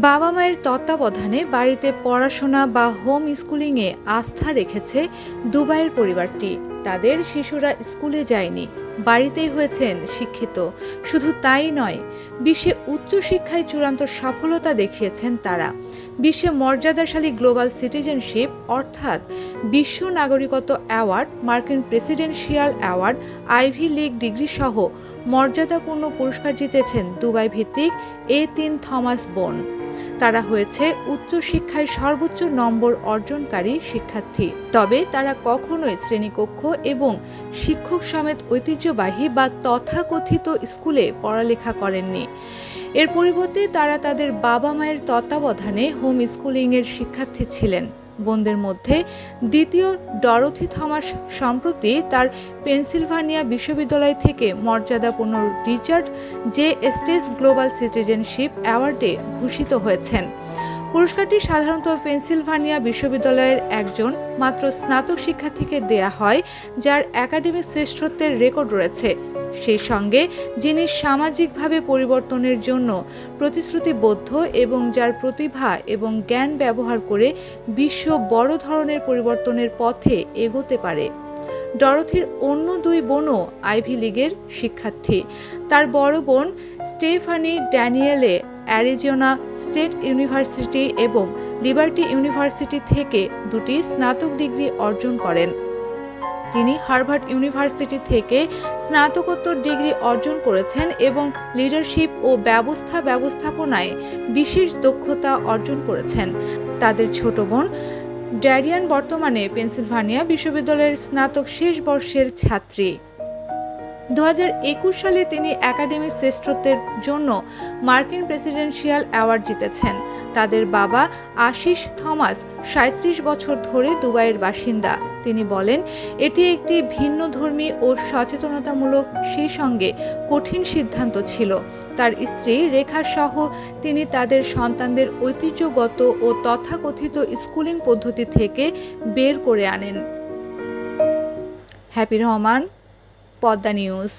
বাবা মায়ের তত্ত্বাবধানে বাড়িতে পড়াশোনা বা হোম স্কুলিংয়ে আস্থা রেখেছে দুবাইয়ের পরিবারটি। তাদের শিশুরা স্কুলে যায়নি, বাড়িতেই হয়েছেন শিক্ষিত। শুধু তাই নয়, বিশ্বে উচ্চশিক্ষায় চূড়ান্ত সফলতা দেখিয়েছেন তারা। বিশ্বে মর্যাদাশালী গ্লোবাল সিটিজেনশিপ অর্থাৎ বিশ্ব নাগরিকত্ব অ্যাওয়ার্ড, মার্কিন presidential award, Ivy League degree সহ মর্যাদাপূর্ণ পুরস্কার জিতেছেন দুবাই ভিত্তিক A3 থমাস বোন। তারা হয়েছে উচ্চশিক্ষায় সর্বোচ্চ নম্বর অর্জনকারী শিক্ষার্থী। তবে তারা কখনোই শ্রেণীকক্ষ এবং শিক্ষক সমেত ঐতিহ্যবাহী বা তথাকথিত স্কুলে পড়ালেখা করেননি। এর পরিবর্তে তারা তাদের বাবা মায়ের তত্ত্বাবধানে হোম স্কুলিংয়ের শিক্ষার্থী ছিলেন। বোনদের মধ্যে দ্বিতীয় ডরোথি থমাস সম্প্রতি তার পেনসিলভানিয়া বিশ্ববিদ্যালয় থেকে মর্যাদাপূর্ণ Richard J Stess global citizenship অ্যাওয়ার্ডে ভূষিত হয়েছেন। পুরস্কারটি সাধারণত পেনসিলভানিয়া বিশ্ববিদ্যালয়ের একজন মাত্র স্নাতক শিক্ষার্থীকে দেয়া হয়, যার একাডেমিক শ্রেষ্ঠত্বের রেকর্ড রয়েছে, সেই সঙ্গে যিনি সামাজিকভাবে পরিবর্তনের জন্য প্রতিশ্রুতিবদ্ধ এবং যার প্রতিভা এবং জ্ঞান ব্যবহার করে বিশ্ব বড় ধরনের পরিবর্তনের পথে এগোতে পারে। ডরোথির অন্য দুই বোনও আইভি লীগের শিক্ষার্থী। তার বড় বোন স্টেফানি ড্যানিয়েলে অ্যারিজোনা স্টেট ইউনিভার্সিটি এবং লিবার্টি ইউনিভার্সিটি থেকে দুটি স্নাতক ডিগ্রি অর্জন করেন। তিনি হার্ভার্ড ইউনিভার্সিটি থেকে স্নাতকোত্তর ডিগ্রি অর্জন করেছেন এবং লিডারশিপ ও ব্যবস্থাপনায় বিশেষ দক্ষতা অর্জন করেছেন। তাদের ছোট বোন ড্যারিয়ান বর্তমানে পেনসিলভানিয়া বিশ্ববিদ্যালয়ের স্নাতক শেষ বর্ষের ছাত্রী। 2021 সালে তিনি একাডেমিক শ্রেষ্ঠত্বের জন্য মার্কিন প্রেসিডেন্সিয়াল অ্যাওয়ার্ড জিতেছেন। তাদের বাবা আশিস থমাস 37 বছর ধরে দুবাইয়ের বাসিন্দা। তিনি বলেন, এটি একটি ভিন্নধর্মী ও সচেতনতামূলক, সেই সঙ্গে কঠিন সিদ্ধান্ত ছিল। তার স্ত্রী রেখা সহ তিনি তাদের সন্তানদের ঐতিহ্যগত ও তথাকথিত স্কুলিং পদ্ধতি থেকে বের করে আনেন। Happy Rahman, Padma news.